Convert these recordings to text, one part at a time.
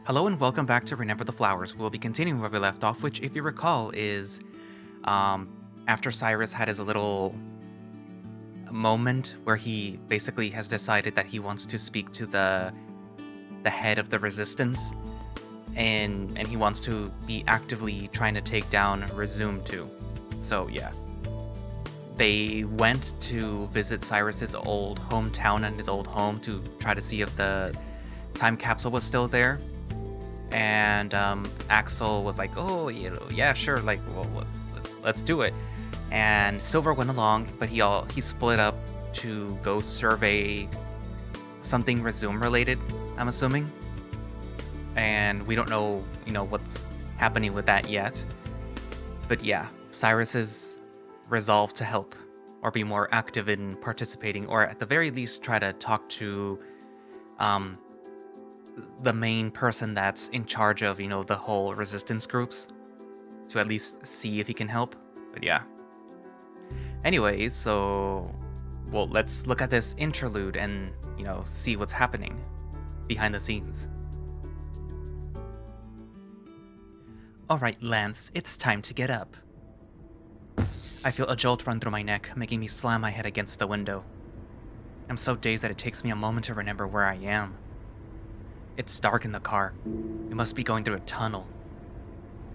Hello and welcome back to Remember the Flowers. We'll be continuing where we left off, which, if you recall, is um, after Cyrus had his little moment where he basically has decided that he wants to speak to the head of the resistance, and he wants to be actively trying to take down Resoom too. So yeah, they went to visit Cyrus's old hometown and his old home to try to see if the time capsule was still there. And Axel was like, "Oh, yeah, sure, like, well, let's do it." And Silver went along, but he split up to go survey something Resume related, I'm assuming. And we don't know, what's happening with that yet. But yeah, Cyrus is resolved to help or be more active in participating, or at the very least try to talk to um, the main person that's in charge of, the whole resistance groups, to at least see if he can help. But yeah. Anyways, so, well, let's look at this interlude and, see what's happening behind the scenes. Alright, Lance, it's time to get up. I feel a jolt run through my neck, making me slam my head against the window. I'm so dazed that it takes me a moment to remember where I am. It's dark in the car. We must be going through a tunnel.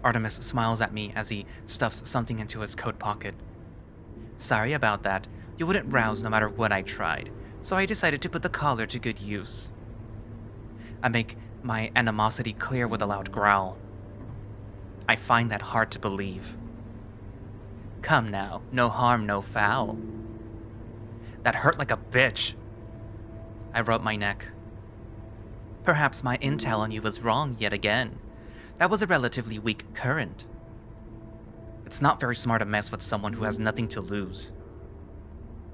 Artemis smiles at me as he stuffs something into his coat pocket. Sorry about that. You wouldn't rouse no matter what I tried, so I decided to put the collar to good use. I make my animosity clear with a loud growl. I find that hard to believe. Come now, no harm, no foul. That hurt like a bitch. I rub my neck. Perhaps my intel on you was wrong yet again. That was a relatively weak current. It's not very smart to mess with someone who has nothing to lose.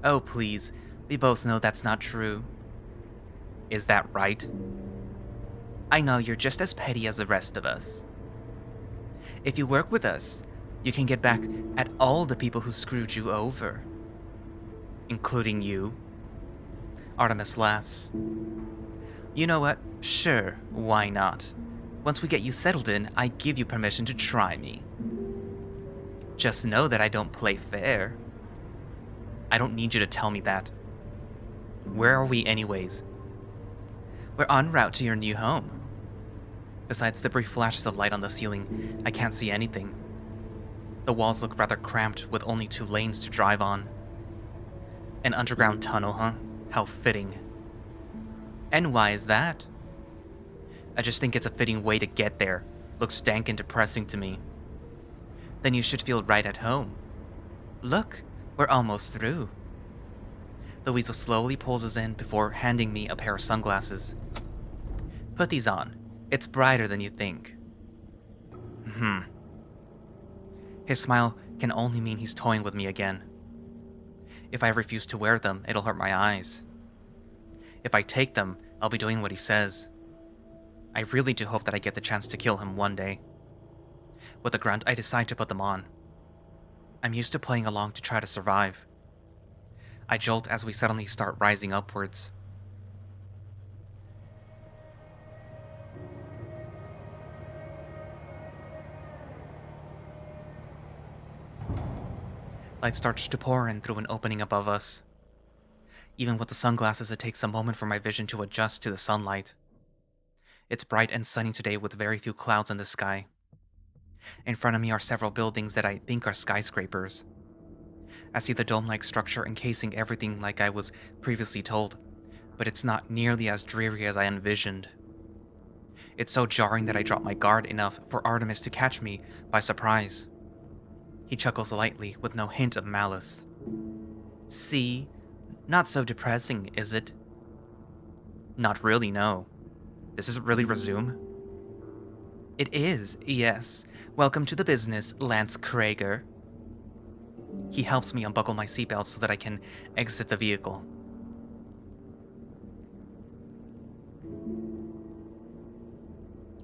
Oh, please, we both know that's not true. Is that right? I know you're just as petty as the rest of us. If you work with us, you can get back at all the people who screwed you over. Including you. Artemis laughs. You know what? Sure, why not? Once we get you settled in, I give you permission to try me. Just know that I don't play fair. I don't need you to tell me that. Where are we anyways? We're en route to your new home. Besides the brief flashes of light on the ceiling, I can't see anything. The walls look rather cramped with only 2 lanes to drive on. An underground tunnel, huh? How fitting. And why is that? I just think it's a fitting way to get there. Looks dank and depressing to me. Then you should feel right at home. Look, we're almost through. The weasel slowly pulls us in before handing me a pair of sunglasses. Put these on. It's brighter than you think. His smile can only mean he's toying with me again. If I refuse to wear them, it'll hurt my eyes. If I take them, I'll be doing what he says. I really do hope that I get the chance to kill him one day. With a grunt, I decide to put them on. I'm used to playing along to try to survive. I jolt as we suddenly start rising upwards. Light starts to pour in through an opening above us. Even with the sunglasses, it takes a moment for my vision to adjust to the sunlight. It's bright and sunny today with very few clouds in the sky. In front of me are several buildings that I think are skyscrapers. I see the dome-like structure encasing everything like I was previously told, but it's not nearly as dreary as I envisioned. It's so jarring that I drop my guard enough for Artemis to catch me by surprise. He chuckles lightly with no hint of malice. See? Not so depressing, is it? Not really, no. This isn't really Resume. It is, yes. Welcome to the business, Lance Krager. He helps me unbuckle my seatbelt so that I can exit the vehicle.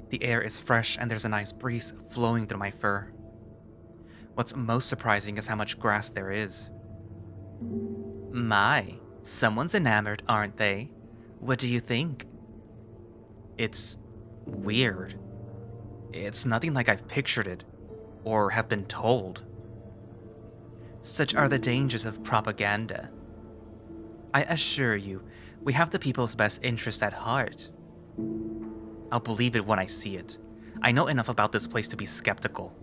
The air is fresh and there's a nice breeze flowing through my fur. What's most surprising is how much grass there is. My, someone's enamored, aren't they? What do you think? It's Weird. It's nothing like I've pictured it, or have been told. Such are the dangers of propaganda. I assure you, we have the people's best interest at heart. I'll believe it when I see it. I know enough about this place to be skeptical.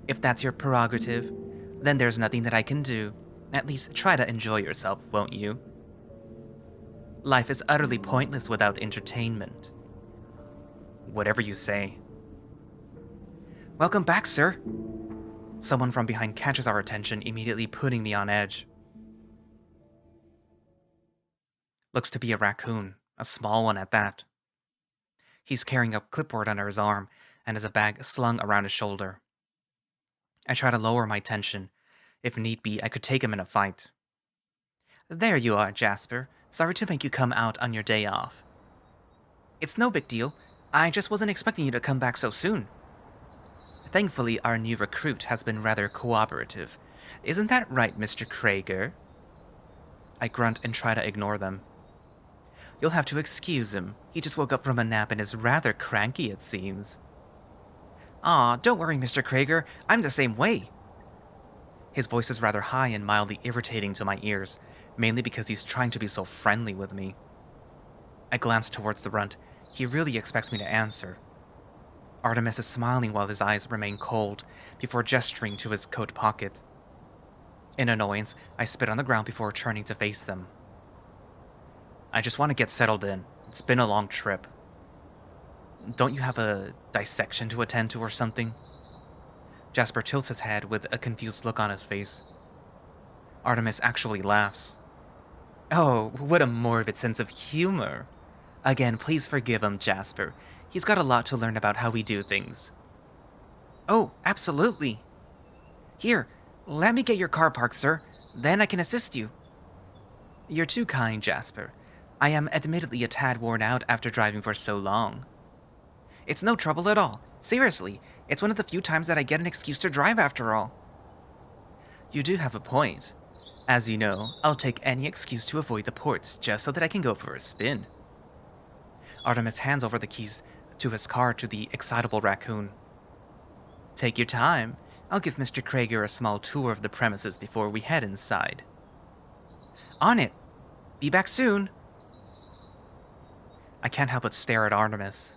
If that's your prerogative, then there's nothing that I can do. At least try to enjoy yourself, won't you? Life is utterly pointless without entertainment. Whatever you say. Welcome back, sir. Someone from behind catches our attention, immediately putting me on edge. Looks to be a raccoon, a small one at that. He's carrying a clipboard under his arm and has a bag slung around his shoulder. I try to lower my tension. If need be, I could take him in a fight. There you are, Jasper. Sorry to make you come out on your day off. It's no big deal. I just wasn't expecting you to come back so soon. Thankfully, our new recruit has been rather cooperative. Isn't that right, Mr. Krieger? I grunt and try to ignore them. You'll have to excuse him. He just woke up from a nap and is rather cranky, it seems. Aw, don't worry, Mr. Krieger. I'm the same way. His voice is rather high and mildly irritating to my ears, mainly because he's trying to be so friendly with me. I glance towards the runt. He really expects me to answer. Artemis is smiling while his eyes remain cold, before gesturing to his coat pocket. In annoyance, I spit on the ground before turning to face them. I just want to get settled in. It's been a long trip. Don't you have a dissection to attend to or something? Jasper tilts his head with a confused look on his face. Artemis actually laughs. Oh, what a morbid sense of humor. Again, please forgive him, Jasper. He's got a lot to learn about how we do things. Oh, absolutely. Here, let me get your car parked, sir. Then I can assist you. You're too kind, Jasper. I am admittedly a tad worn out after driving for so long. It's no trouble at all. Seriously, it's one of the few times that I get an excuse to drive after all. You do have a point. As you know, I'll take any excuse to avoid the ports just so that I can go for a spin. Artemis hands over the keys to his car to the excitable raccoon. Take your time. I'll give Mr. Krieger a small tour of the premises before we head inside. On it! Be back soon! I can't help but stare at Artemis.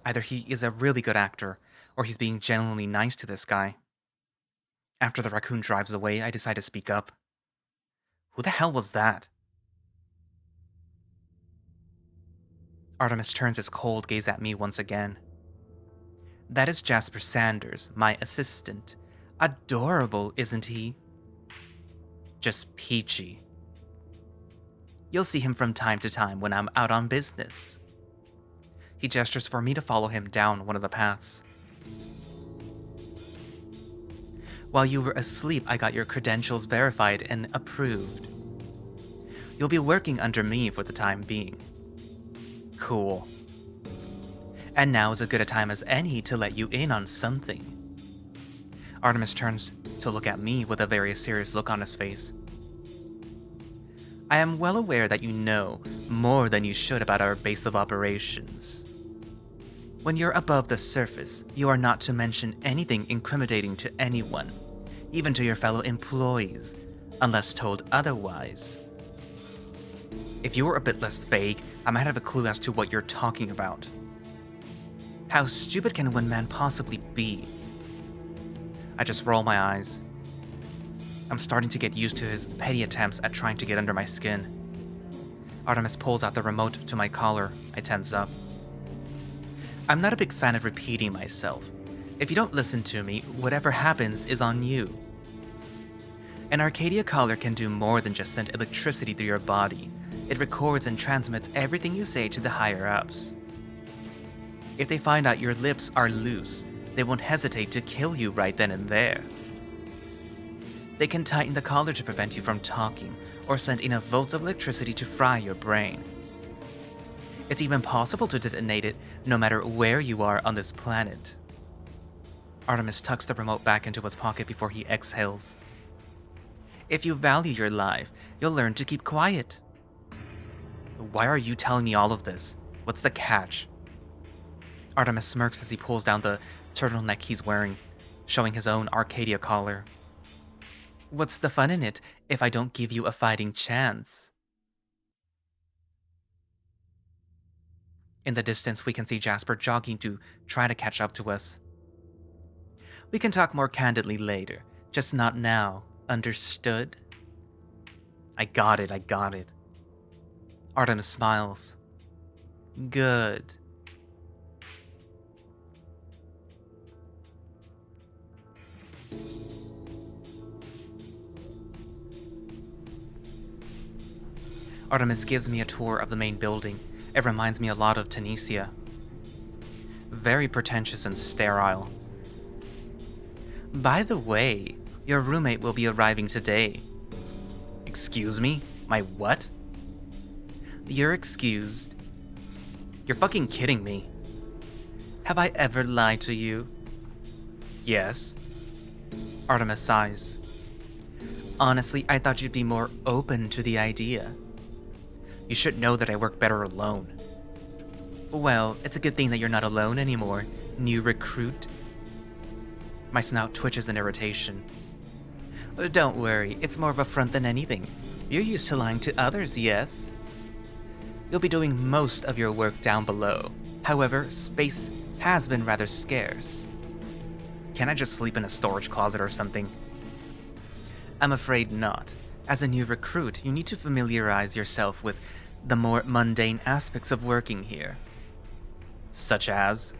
Either he is a really good actor, or he's being genuinely nice to this guy. After the raccoon drives away, I decide to speak up. Who the hell was that? Artemis turns his cold gaze at me once again. That is Jasper Sanders, my assistant. Adorable, isn't he? Just peachy. You'll see him from time to time when I'm out on business. He gestures for me to follow him down one of the paths. While you were asleep, I got your credentials verified and approved. You'll be working under me for the time being. Cool. And now is as good a time as any to let you in on something. Artemis turns to look at me with a very serious look on his face. I am well aware that you know more than you should about our base of operations. When you're above the surface, you are not to mention anything incriminating to anyone, even to your fellow employees, unless told otherwise. If you were a bit less vague, I might have a clue as to what you're talking about. How stupid can one man possibly be? I just roll my eyes. I'm starting to get used to his petty attempts at trying to get under my skin. Artemis pulls out the remote to my collar. I tense up. I'm not a big fan of repeating myself. If you don't listen to me, whatever happens is on you. An Arcadia collar can do more than just send electricity through your body. It records and transmits everything you say to the higher-ups. If they find out your lips are loose, they won't hesitate to kill you right then and there. They can tighten the collar to prevent you from talking, or send enough volts of electricity to fry your brain. It's even possible to detonate it no matter where you are on this planet. Artemis tucks the remote back into his pocket before he exhales. If you value your life, you'll learn to keep quiet. Why are you telling me all of this? What's the catch? Artemis smirks as he pulls down the turtleneck he's wearing, showing his own Arcadia collar. What's the fun in it if I don't give you a fighting chance? In the distance, we can see Jasper jogging to try to catch up to us. We can talk more candidly later, just not now. Understood? I got it. Artemis smiles. Good. Artemis gives me a tour of the main building. It reminds me a lot of Tunisia. Very pretentious and sterile. By the way, your roommate will be arriving today. Excuse me? My what? You're excused. You're fucking kidding me. Have I ever lied to you? Yes. Artemis sighs. Honestly, I thought you'd be more open to the idea. You should know that I work better alone. Well, it's a good thing that you're not alone anymore, new recruit. My snout twitches in irritation. Don't worry, it's more of a front than anything. You're used to lying to others, yes? You'll be doing most of your work down below. However, space has been rather scarce. Can I just sleep in a storage closet or something? I'm afraid not. As a new recruit, you need to familiarize yourself with the more mundane aspects of working here. Such as?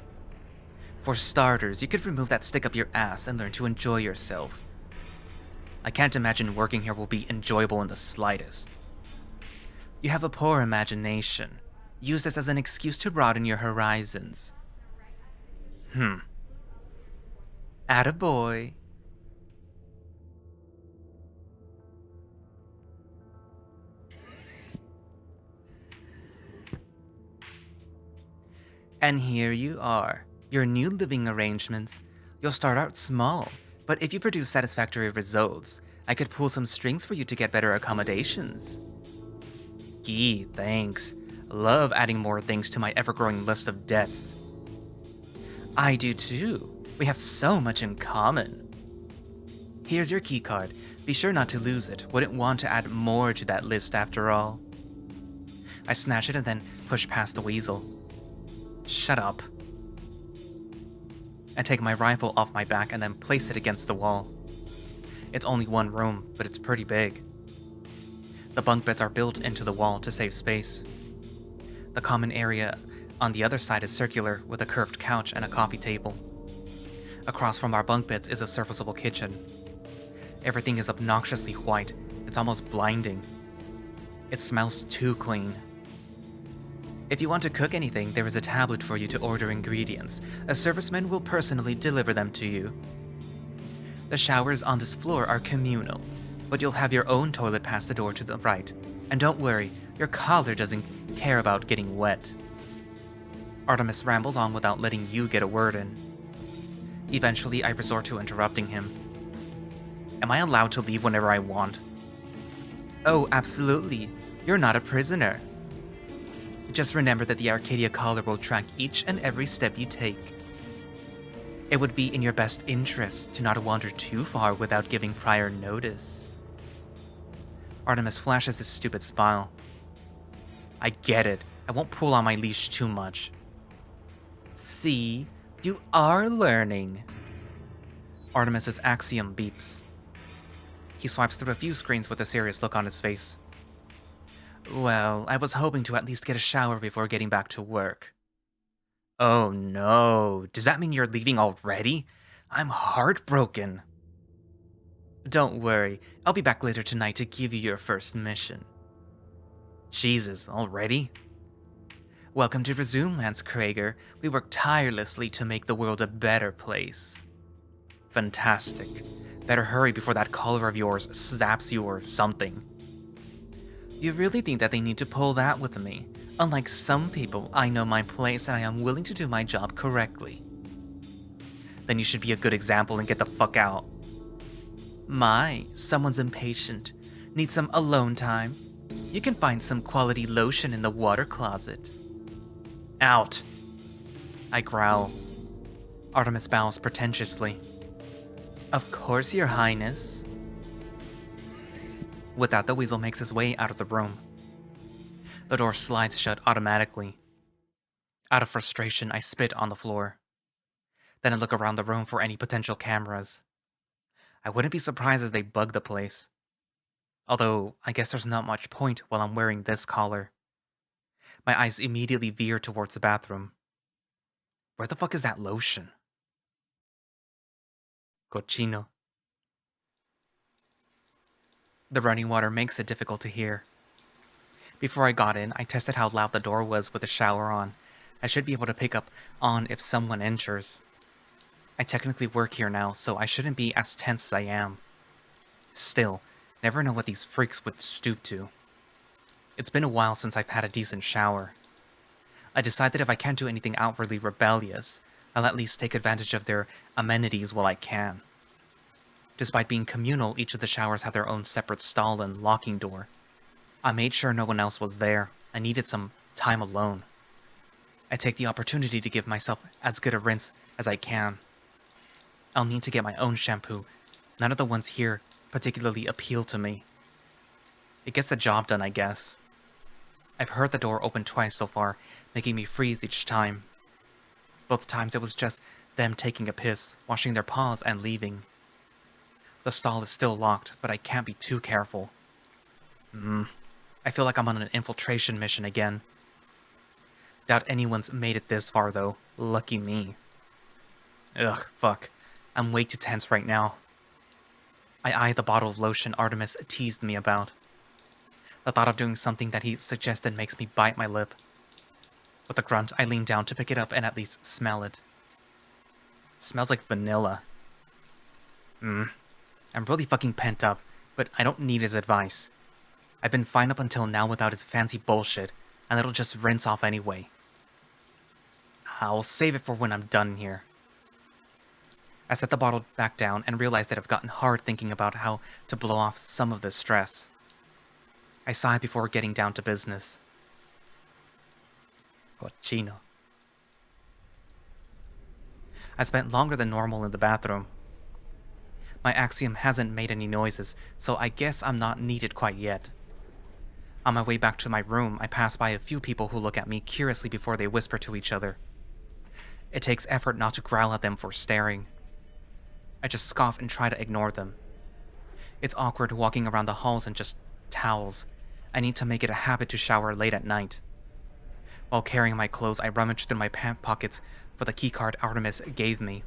For starters, you could remove that stick up your ass and learn to enjoy yourself. I can't imagine working here will be enjoyable in the slightest. You have a poor imagination. Use this as an excuse to broaden your horizons. Attaboy. And here you are, your new living arrangements. You'll start out small, but if you produce satisfactory results, I could pull some strings for you to get better accommodations. Gee, thanks. Love adding more things to my ever-growing list of debts. I do too. We have so much in common. Here's your keycard. Be sure not to lose it. Wouldn't want to add more to that list after all. I snatch it and then push past the weasel. Shut up. I take my rifle off my back and then place it against the wall. It's only one room, but it's pretty big. The bunk beds are built into the wall to save space. The common area on the other side is circular with a curved couch and a coffee table. Across from our bunk beds is a serviceable kitchen. Everything is obnoxiously white. It's almost blinding. It smells too clean. If you want to cook anything, there is a tablet for you to order ingredients. A serviceman will personally deliver them to you. The showers on this floor are communal, but you'll have your own toilet past the door to the right. And don't worry, your collar doesn't care about getting wet. Artemis rambles on without letting you get a word in. Eventually, I resort to interrupting him. Am I allowed to leave whenever I want? Oh, absolutely. You're not a prisoner. Just remember that the Arcadia collar will track each and every step you take. It would be in your best interest to not wander too far without giving prior notice. Artemis flashes his stupid smile. I get it. I won't pull on my leash too much. See? You are learning. Artemis's axiom beeps. He swipes through a few screens with a serious look on his face. Well, I was hoping to at least get a shower before getting back to work. Oh no, does that mean you're leaving already? I'm heartbroken. Don't worry, I'll be back later tonight to give you your first mission. Jesus, already? Welcome to Resoom, Lance Krager. We work tirelessly to make the world a better place. Fantastic. Better hurry before that collar of yours zaps you or something. You really think that they need to pull that with me? Unlike some people, I know my place and I am willing to do my job correctly. Then you should be a good example and get the fuck out. Someone's impatient. Need some alone time? You can find some quality lotion in the water closet. Out. I growl. Artemis bows pretentiously. Of course, Your Highness. With that, the weasel makes his way out of the room. The door slides shut automatically. Out of frustration, I spit on the floor. Then I look around the room for any potential cameras. I wouldn't be surprised if they bug the place. Although, I guess there's not much point while I'm wearing this collar. My eyes immediately veer towards the bathroom. Where the fuck is that lotion? Cochino. The running water makes it difficult to hear. Before I got in, I tested how loud the door was with the shower on. I should be able to pick up on if someone enters. I technically work here now, so I shouldn't be as tense as I am. Still, never know what these freaks would stoop to. It's been a while since I've had a decent shower. I decide that if I can't do anything outwardly rebellious, I'll at least take advantage of their amenities while I can. Despite being communal, each of the showers have their own separate stall and locking door. I made sure no one else was there. I needed some time alone. I take the opportunity to give myself as good a rinse as I can. I'll need to get my own shampoo. None of the ones here particularly appeal to me. It gets the job done, I guess. I've heard the door open twice so far, making me freeze each time. Both times it was just them taking a piss, washing their paws, and leaving. The stall is still locked, but I can't be too careful. I feel like I'm on an infiltration mission again. Doubt anyone's made it this far, though. Lucky me. Ugh, fuck. I'm way too tense right now. I eye the bottle of lotion Artemis teased me about. The thought of doing something that he suggested makes me bite my lip. With a grunt, I lean down to pick it up and at least smell it. Smells like vanilla. I'm really fucking pent up, but I don't need his advice. I've been fine up until now without his fancy bullshit, and it'll just rinse off anyway. I'll save it for when I'm done here. I set the bottle back down and realize that I've gotten hard thinking about how to blow off some of this stress. I sigh before getting down to business. Cochino. I spent longer than normal in the bathroom. My axiom hasn't made any noises, so I guess I'm not needed quite yet. On my way back to my room, I pass by a few people who look at me curiously before they whisper to each other. It takes effort not to growl at them for staring. I just scoff and try to ignore them. It's awkward walking around the halls in just towels. I need to make it a habit to shower late at night. While carrying my clothes, I rummage through my pant pockets for the keycard Artemis gave me.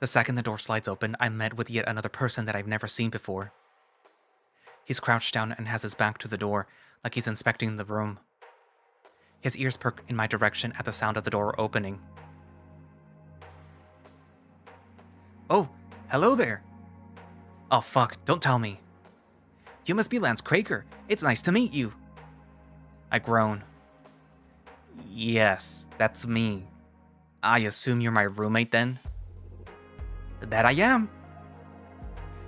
The second the door slides open, I'm met with yet another person that I've never seen before. He's crouched down and has his back to the door, like he's inspecting the room. His ears perk in my direction at the sound of the door opening. Oh, hello there. Oh fuck, don't tell me. You must be Lance Craker. It's nice to meet you. I groan. Yes, that's me. I assume you're my roommate then? That I am.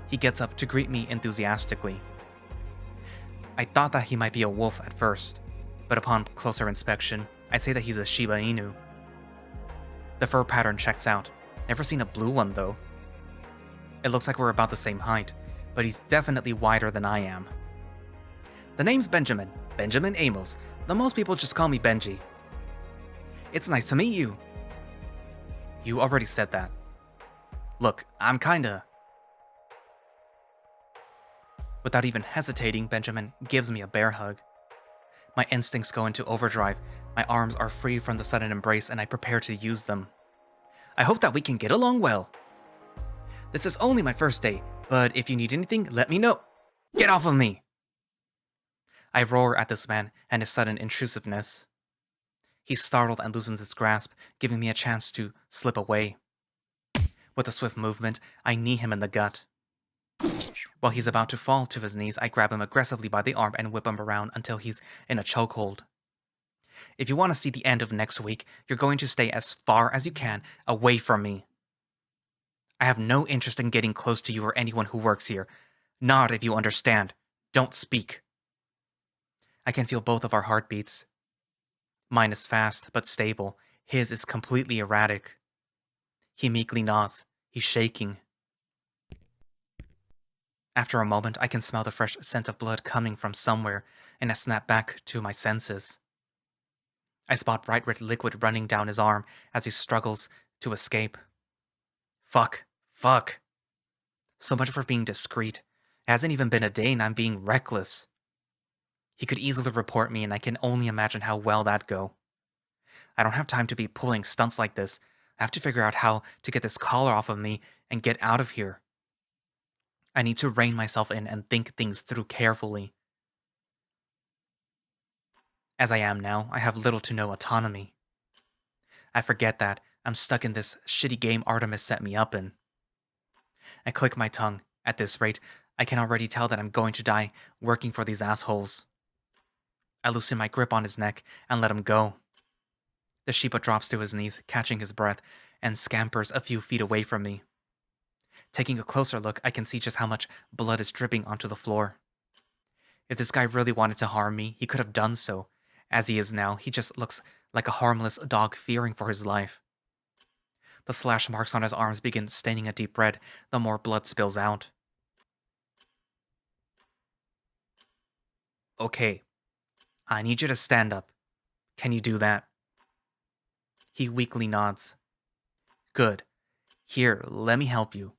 He gets up to greet me enthusiastically. I thought that he might be a wolf at first, but upon closer inspection, I say that he's a Shiba Inu. The fur pattern checks out. Never seen a blue one though. It looks like we're about the same height, but he's definitely wider than I am. The name's Benjamin. Benjamin Amos, though most people just call me Benji. It's nice to meet you. You already said that. Look, I'm kinda... Without even hesitating, Benjamin gives me a bear hug. My instincts go into overdrive. My arms are free from the sudden embrace and I prepare to use them. I hope that we can get along well. This is only my first day, but if you need anything, let me know. Get off of me! I roar at this man and his sudden intrusiveness. He's startled and loosens his grasp, giving me a chance to slip away. With a swift movement, I knee him in the gut. While he's about to fall to his knees, I grab him aggressively by the arm and whip him around until he's in a chokehold. If you want to see the end of next week, you're going to stay as far as you can away from me. I have no interest in getting close to you or anyone who works here. Not if you understand. Don't speak. I can feel both of our heartbeats. Mine is fast but stable. His is completely erratic. He meekly nods. He's shaking. After a moment, I can smell the fresh scent of blood coming from somewhere, and I snap back to my senses. I spot bright red liquid running down his arm as he struggles to escape. Fuck. Fuck. So much for being discreet. It hasn't even been a day and I'm being reckless. He could easily report me, and I can only imagine how well that'd go. I don't have time to be pulling stunts like this. I have to figure out how to get this collar off of me and get out of here. I need to rein myself in and think things through carefully. As I am now, I have little to no autonomy. I forget that I'm stuck in this shitty game Artemis set me up in. I click my tongue. At this rate, I can already tell that I'm going to die working for these assholes. I loosen my grip on his neck and let him go. The Sheba drops to his knees, catching his breath, and scampers a few feet away from me. Taking a closer look, I can see just how much blood is dripping onto the floor. If this guy really wanted to harm me, he could have done so. As he is now, he just looks like a harmless dog fearing for his life. The slash marks on his arms begin staining a deep red, the more blood spills out. Okay, I need you to stand up. Can you do that? He weakly nods. Good. Here, let me help you.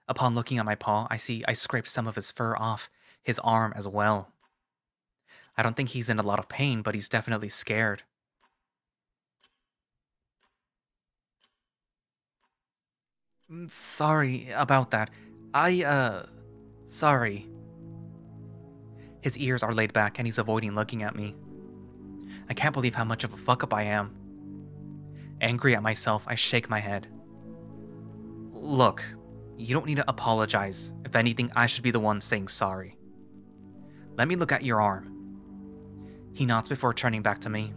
Upon looking at my paw, I see I scraped some of his fur off, his arm as well. I don't think he's in a lot of pain, but he's definitely scared. Sorry about that. Sorry. His ears are laid back and he's avoiding looking at me. I can't believe how much of a fuck up I am. Angry at myself, I shake my head. Look, you don't need to apologize. If anything, I should be the one saying sorry. Let me look at your arm. He nods before turning back to me.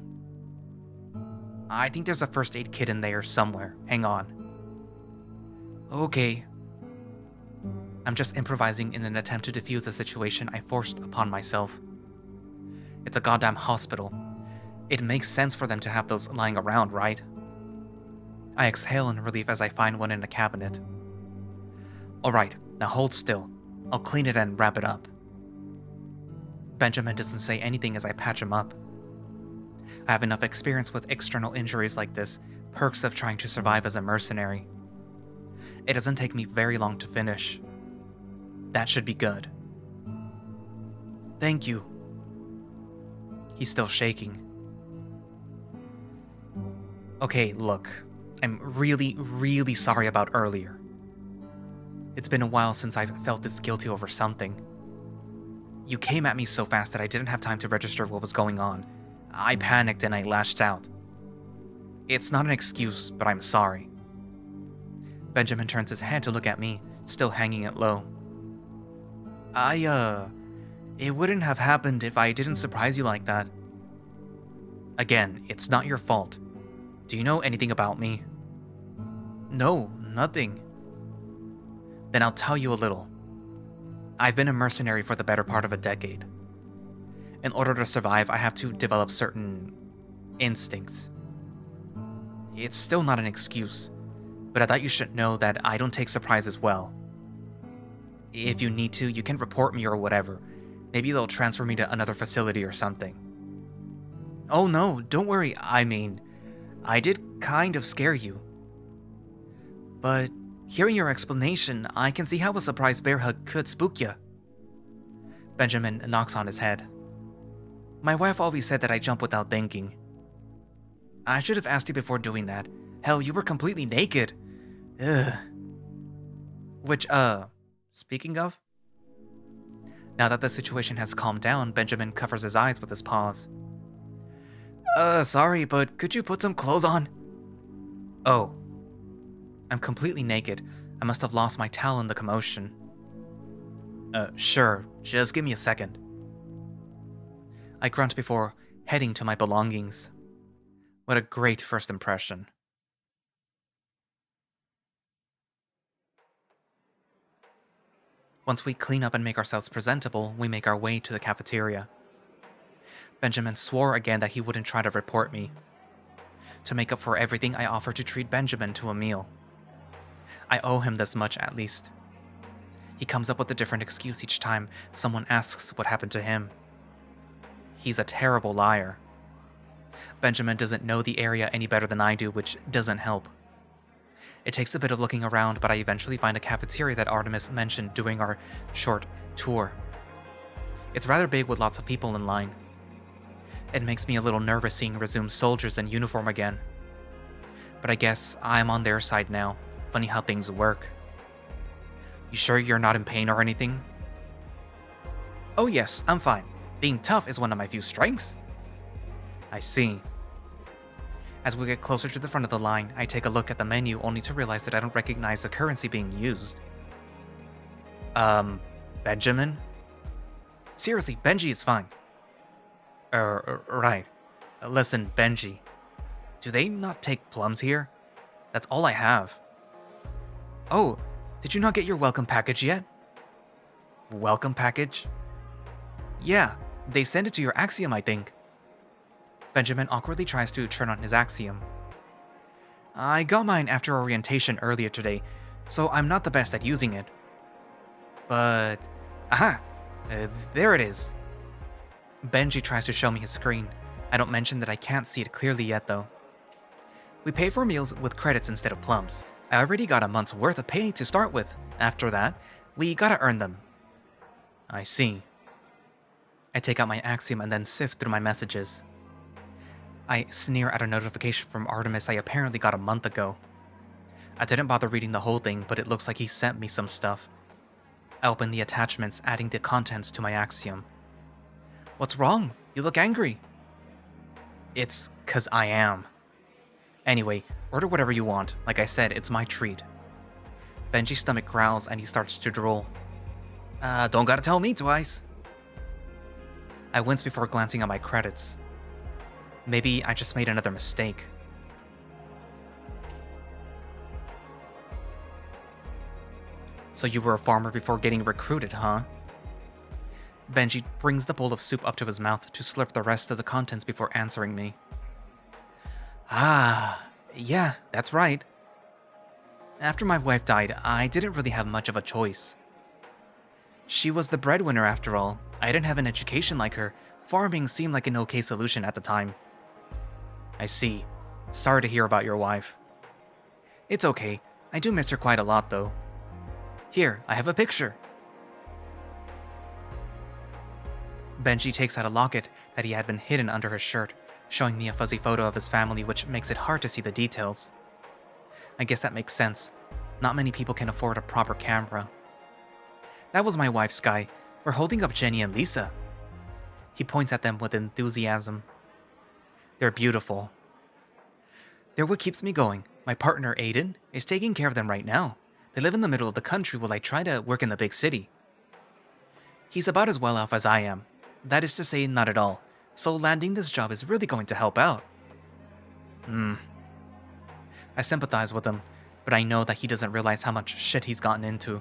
I think there's a first aid kit in there somewhere. Hang on. Okay. I'm just improvising in an attempt to defuse a situation I forced upon myself. It's a goddamn hospital. It makes sense for them to have those lying around, right? I exhale in relief as I find one in a cabinet. Alright, now hold still. I'll clean it and wrap it up. Benjamin doesn't say anything as I patch him up. I have enough experience with external injuries like this, perks of trying to survive as a mercenary. It doesn't take me very long to finish. That should be good. Thank you. He's still shaking. Okay, look. I'm really sorry about earlier. It's been a while since I've felt this guilty over something. You came at me so fast that I didn't have time to register what was going on. I panicked and I lashed out. It's not an excuse, but I'm sorry. Benjamin turns his head to look at me, still hanging it low. It wouldn't have happened if I didn't surprise you like that. Again, it's not your fault. Do you know anything about me? No, nothing. Then I'll tell you a little. I've been a mercenary for the better part of a decade. In order to survive, I have to develop certain instincts. It's still not an excuse, but I thought you should know that I don't take surprises well. If you need to, you can report me or whatever. Maybe they'll transfer me to another facility or something. Oh no, don't worry. I mean, I did kind of scare you. But hearing your explanation, I can see how a surprise bear hug could spook you. Benjamin knocks on his head. My wife always said that I jump without thinking. I should have asked you before doing that. Hell, you were completely naked. Ugh. Which, speaking of? Now that the situation has calmed down, Benjamin covers his eyes with his paws. Sorry, but could you put some clothes on? Oh. I'm completely naked. I must have lost my towel in the commotion. Sure. Just give me a second. I grunt before heading to my belongings. What a great first impression. Once we clean up and make ourselves presentable, we make our way to the cafeteria. Benjamin swore again that he wouldn't try to report me. To make up for everything, I offered to treat Benjamin to a meal. I owe him this much at least. He comes up with a different excuse each time someone asks what happened to him. He's a terrible liar. Benjamin doesn't know the area any better than I do, which doesn't help. It takes a bit of looking around, but I eventually find a cafeteria that Artemis mentioned during our short tour. It's rather big with lots of people in line. It makes me a little nervous seeing Resoom soldiers in uniform again. But I guess I'm on their side now. Funny how things work. You sure you're not in pain or anything? Oh yes, I'm fine. Being tough is one of my few strengths. I see. As we get closer to the front of the line, I take a look at the menu only to realize that I don't recognize the currency being used. Benjamin? Seriously, Benji is fine. Right. Listen, Benji. Do they not take plums here? That's all I have. Oh, did you not get your welcome package yet? Welcome package? Yeah, they sent it to your Axiom, I think. Benjamin awkwardly tries to turn on his Axiom. I got mine after orientation earlier today, so I'm not the best at using it. But... aha! There it is. Benji tries to show me his screen. I don't mention that I can't see it clearly yet, though. We pay for meals with credits instead of plums. I already got a month's worth of pay to start with. After that, we gotta earn them. I see. I take out my Axiom and then sift through my messages. I sneer at a notification from Artemis I apparently got a month ago. I didn't bother reading the whole thing, but it looks like he sent me some stuff. I open the attachments, adding the contents to my Axiom. What's wrong? You look angry. It's 'cause I am. Anyway, order whatever you want. Like I said, it's my treat. Benji's stomach growls and he starts to drool. Don't gotta tell me twice. I wince before glancing at my credits. Maybe I just made another mistake. So you were a farmer before getting recruited, huh? Benji brings the bowl of soup up to his mouth to slurp the rest of the contents before answering me. Ah, yeah, that's right. After my wife died, I didn't really have much of a choice. She was the breadwinner after all. I didn't have an education like her. Farming seemed like an okay solution at the time. I see. Sorry to hear about your wife. It's okay. I do miss her quite a lot, though. Here, I have a picture. Benji takes out a locket that he had been hidden under his shirt, showing me a fuzzy photo of his family, which makes it hard to see the details. I guess that makes sense. Not many people can afford a proper camera. That was my wife, Sky. We're holding up Jenny and Lisa. He points at them with enthusiasm. They're beautiful. They're what keeps me going. My partner, Aiden, is taking care of them right now. They live in the middle of the country while I try to work in the big city. He's about as well off as I am. That is to say, not at all. So landing this job is really going to help out. I sympathize with him, but I know that he doesn't realize how much shit he's gotten into.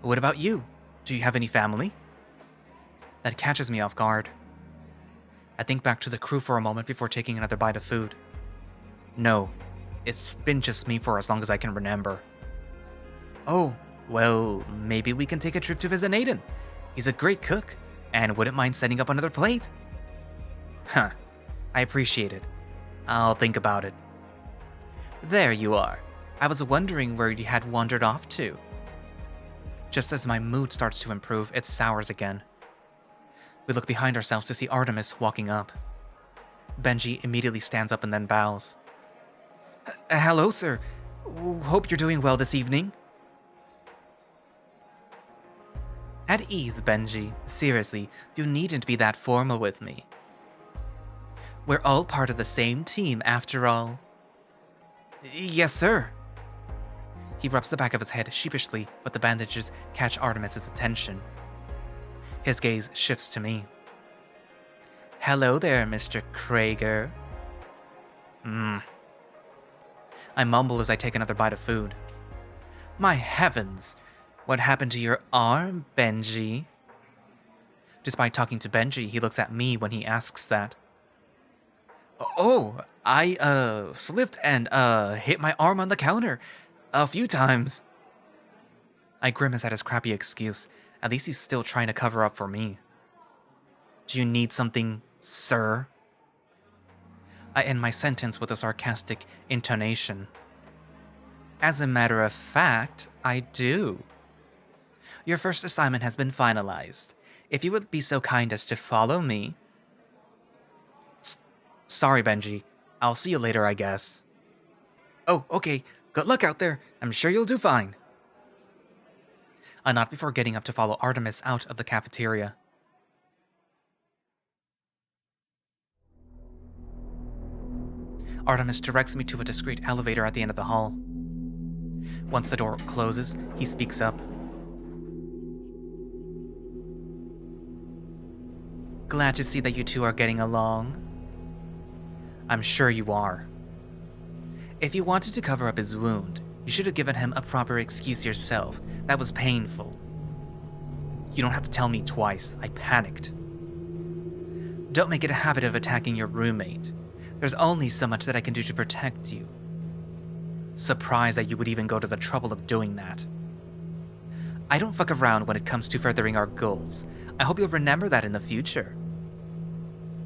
What about you? Do you have any family? That catches me off guard. I think back to the crew for a moment before taking another bite of food. No, it's been just me for as long as I can remember. Oh, well, maybe we can take a trip to visit Aiden. He's a great cook, and wouldn't mind setting up another plate. Huh, I appreciate it. I'll think about it. There you are. I was wondering where you had wandered off to. Just as my mood starts to improve, it sours again. We look behind ourselves to see Artemis walking up. Benji immediately stands up and then bows. Hello, sir. Hope you're doing well this evening. At ease, Benji. Seriously, you needn't be that formal with me. We're all part of the same team, after all. Yes, sir. He rubs the back of his head sheepishly, but the bandages catch Artemis's attention. His gaze shifts to me. Hello there, Mr. Krager. I mumble as I take another bite of food. My heavens! What happened to your arm, Benji? Despite talking to Benji, he looks at me when he asks that. Oh, I slipped and hit my arm on the counter a few times. I grimace at his crappy excuse. At least he's still trying to cover up for me. Do you need something, sir? I end my sentence with a sarcastic intonation. As a matter of fact, I do. Your first assignment has been finalized. If you would be so kind as to follow me. Sorry, Benji. I'll see you later, I guess. Oh, okay. Good luck out there. I'm sure you'll do fine. Not before getting up to follow Artemis out of the cafeteria. Artemis directs me to a discreet elevator at the end of the hall. Once the door closes, he speaks up. Glad to see that you two are getting along. I'm sure you are. If you wanted to cover up his wound, you should have given him a proper excuse yourself. That was painful. You don't have to tell me twice. I panicked. Don't make it a habit of attacking your roommate. There's only so much that I can do to protect you. Surprised that you would even go to the trouble of doing that. I don't fuck around when it comes to furthering our goals. I hope you'll remember that in the future.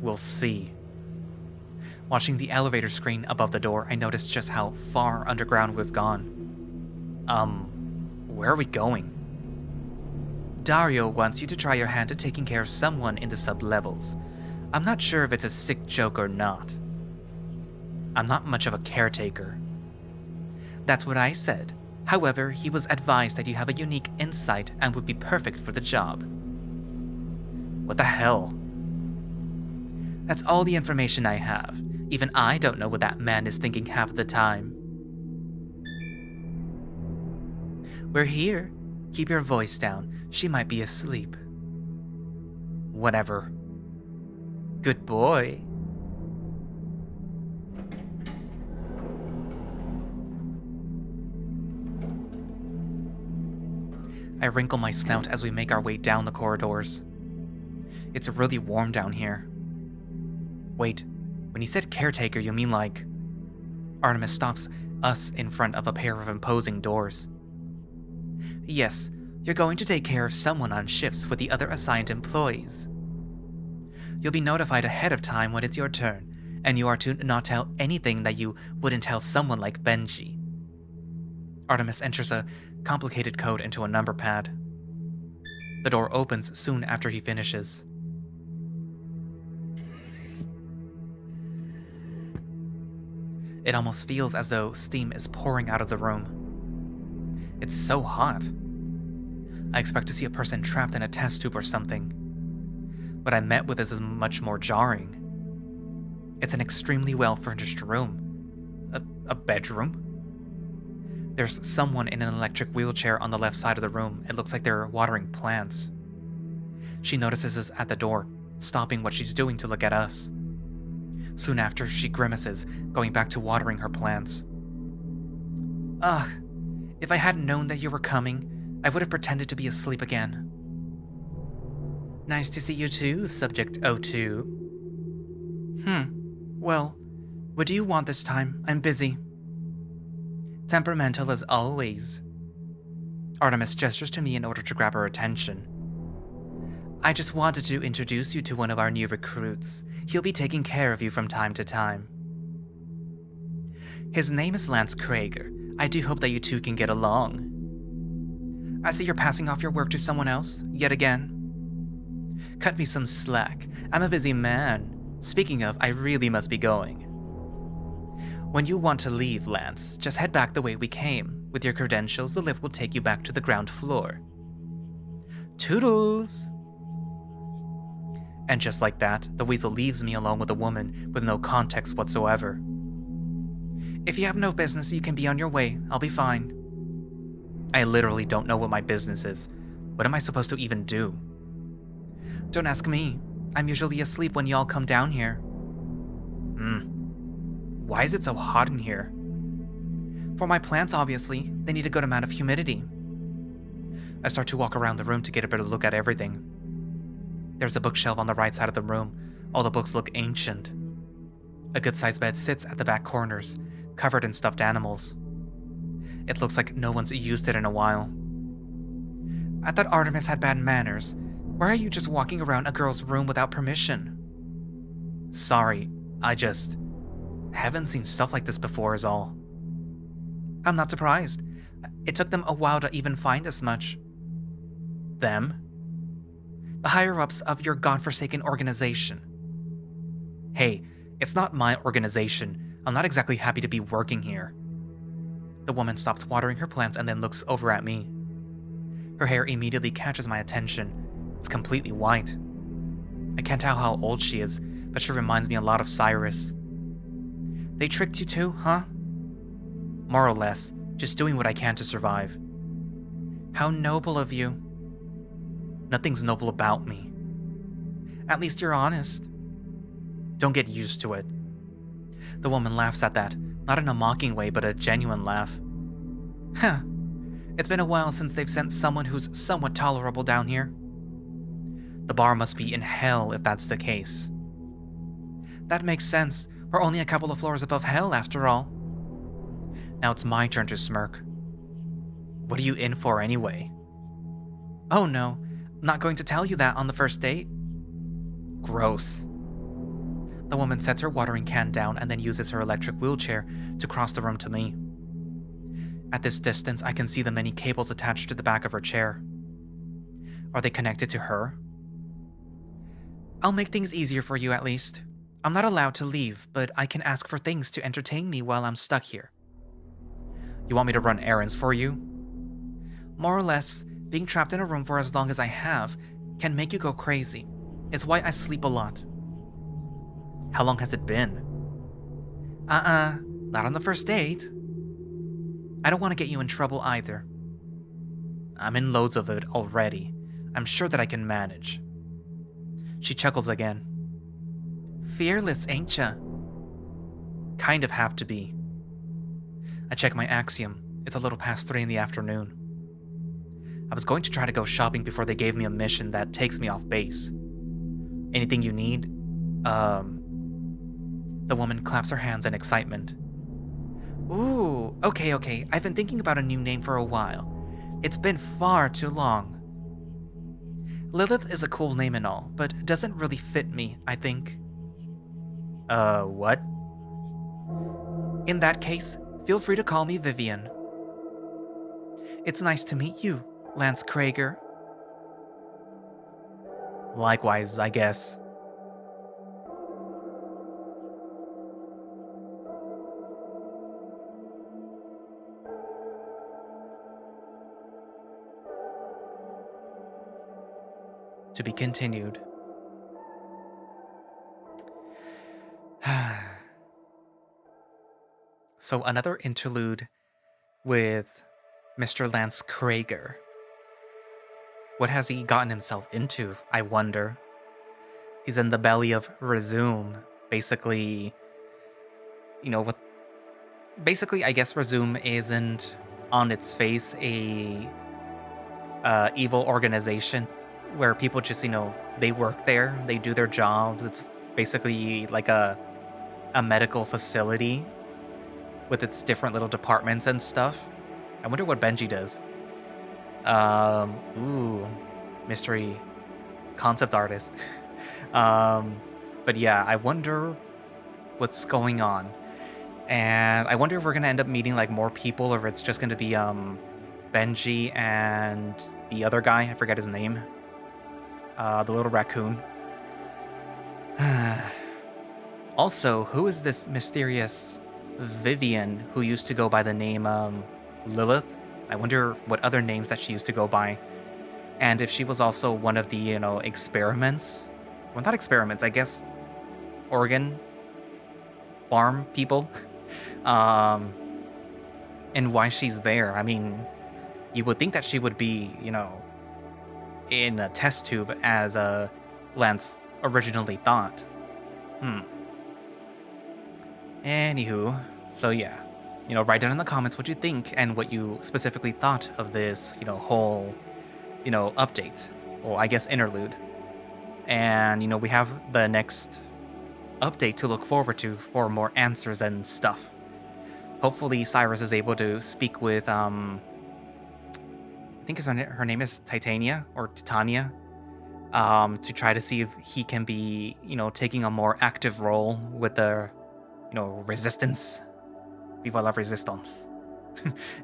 We'll see. Watching the elevator screen above the door, I noticed just how far underground we've gone. Where are we going? Dario wants you to try your hand at taking care of someone in the sub-levels. I'm not sure if it's a sick joke or not. I'm not much of a caretaker. That's what I said. However, he was advised that you have a unique insight and would be perfect for the job. What the hell? That's all the information I have. Even I don't know what that man is thinking half the time. We're here. Keep your voice down. She might be asleep. Whatever. Good boy. I wrinkle my snout as we make our way down the corridors. It's really warm down here. Wait, when you said caretaker, you mean like... Artemis stops us in front of a pair of imposing doors. Yes, you're going to take care of someone on shifts with the other assigned employees. You'll be notified ahead of time when it's your turn, and you are to not tell anything that you wouldn't tell someone like Benji. Artemis enters a complicated code into a number pad. The door opens soon after he finishes. It almost feels as though steam is pouring out of the room. It's so hot. I expect to see a person trapped in a test tube or something. What I met with is much more jarring. It's an extremely well-furnished room. A bedroom? There's someone in an electric wheelchair on the left side of the room. It looks like they're watering plants. She notices us at the door, stopping what she's doing to look at us. Soon after, she grimaces, going back to watering her plants. Ugh, if I hadn't known that you were coming, I would have pretended to be asleep again. Nice to see you too, Subject 02. Well, what do you want this time? I'm busy. Temperamental as always. Artemis gestures to me in order to grab her attention. I just wanted to introduce you to one of our new recruits. He'll be taking care of you from time to time. His name is Lance Krager. I do hope that you two can get along. I see you're passing off your work to someone else, yet again. Cut me some slack. I'm a busy man. Speaking of, I really must be going. When you want to leave, Lance, just head back the way we came. With your credentials, the lift will take you back to the ground floor. Toodles! And just like that, the weasel leaves me alone with a woman with no context whatsoever. If you have no business, you can be on your way. I'll be fine. I literally don't know what my business is. What am I supposed to even do? Don't ask me. I'm usually asleep when y'all come down here. Why is it so hot in here? For my plants, obviously. They need a good amount of humidity. I start to walk around the room to get a better look at everything. There's a bookshelf on the right side of the room. All the books look ancient. A good-sized bed sits at the back corners, covered in stuffed animals. It looks like no one's used it in a while. I thought Artemis had bad manners. Why are you just walking around a girl's room without permission? Sorry, I just haven't seen stuff like this before is all. I'm not surprised. It took them a while to even find this much. Them? The higher-ups of your godforsaken organization. Hey, it's not my organization. I'm not exactly happy to be working here. The woman stops watering her plants and then looks over at me. Her hair immediately catches my attention. It's completely white. I can't tell how old she is, but she reminds me a lot of Cyrus. They tricked you too, huh? More or less, just doing what I can to survive. How noble of you. Nothing's noble about me. At least you're honest. Don't get used to it. The woman laughs at that, not in a mocking way, but a genuine laugh. Huh. It's been a while since they've sent someone who's somewhat tolerable down here. The bar must be in hell if that's the case. That makes sense. We're only a couple of floors above hell, after all. Now it's my turn to smirk. What are you in for anyway? Oh no, not going to tell you that on the first date? Gross. The woman sets her watering can down and then uses her electric wheelchair to cross the room to me. At this distance, I can see the many cables attached to the back of her chair. Are they connected to her? I'll make things easier for you at least. I'm not allowed to leave, but I can ask for things to entertain me while I'm stuck here. You want me to run errands for you? More or less, being trapped in a room for as long as I have can make you go crazy. It's why I sleep a lot. How long has it been? Not on the first date. I don't want to get you in trouble either. I'm in loads of it already. I'm sure that I can manage. She chuckles again. Fearless, ain't ya? Kind of have to be. I check my Axiom. It's a little past 3 in the afternoon. I was going to try to go shopping before they gave me a mission that takes me off base. Anything you need? The woman claps her hands in excitement. Ooh, okay. I've been thinking about a new name for a while. It's been far too long. Lilith is a cool name and all, but doesn't really fit me, I think. What? In that case, feel free to call me Vivian. It's nice to meet you, Lance Krager. Likewise, I guess. To be continued. So another interlude with Mr. Lance Krager. What has he gotten himself into, I wonder? He's in the belly of Resoom. Basically, I guess Resoom isn't on its face a evil organization where people just, they work there, they do their jobs. It's basically like a medical facility with its different little departments and stuff. I wonder what Benji does. Mystery concept artist. But yeah, I wonder what's going on. And I wonder if we're gonna end up meeting like more people, or if it's just gonna be Benji and the other guy, I forget his name. The little raccoon. Also, who is this mysterious Vivian who used to go by the name Lilith? I wonder what other names that she used to go by. And if she was also one of the, experiments. Well, not experiments, I guess organ farm people. And why she's there. I mean, you would think that she would be, in a test tube as Lance originally thought. Anywho, so yeah. Write down in the comments what you think and what you specifically thought of this, whole, update. Or I guess interlude. And, we have the next update to look forward to for more answers and stuff. Hopefully Cyrus is able to speak with, I think her name is Titania or Titania, to try to see if he can be, taking a more active role with the, resistance. Viva la resistance.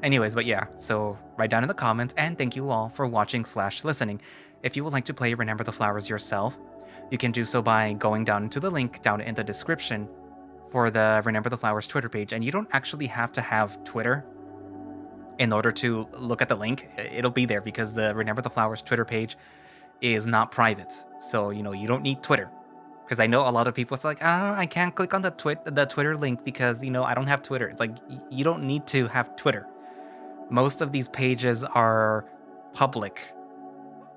Anyways, but yeah, so write down in the comments, and thank you all for watching/listening. If you would like to play Remember the Flowers yourself, you can do so by going down into the link down in the description for the Remember the Flowers Twitter page. And you don't actually have to have Twitter in order to look at the link. It'll be there because the Remember the Flowers Twitter page is not private. So, you don't need Twitter. Because I know a lot of people, it's like, I can't click on the Twitter link because, I don't have Twitter. It's like, you don't need to have Twitter. Most of these pages are public.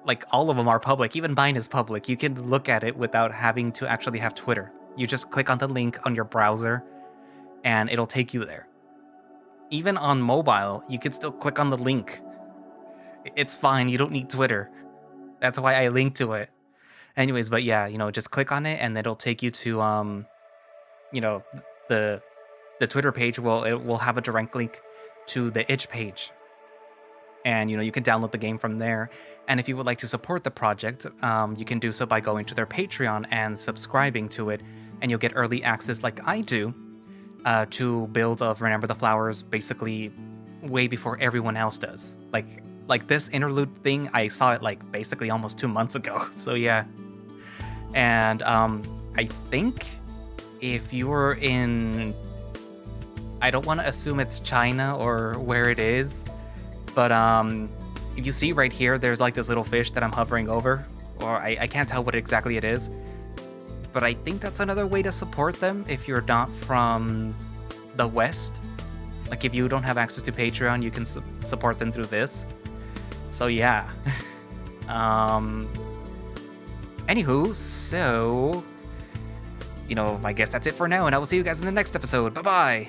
Like, all of them are public. Even mine is public. You can look at it without having to actually have Twitter. You just click on the link on your browser, and it'll take you there. Even on mobile, you can still click on the link. It's fine. You don't need Twitter. That's why I linked to it. Anyways, but yeah, just click on it and it'll take you to, the Twitter page. It will have a direct link to the itch page. And, you can download the game from there. And if you would like to support the project, you can do so by going to their Patreon and subscribing to it. And you'll get early access like I do to builds of Remember the Flowers basically way before everyone else does. Like this interlude thing, I saw it like basically almost 2 months ago. So yeah. And I think if you're in, I don't want to assume it's China or where it is, but if you see right here, there's like this little fish that I'm hovering over, or I can't tell what exactly it is. But I think that's another way to support them if you're not from the West. Like if you don't have access to Patreon, you can support them through this. So yeah. Anywho, so, I guess that's it for now, and I will see you guys in the next episode. Bye-bye!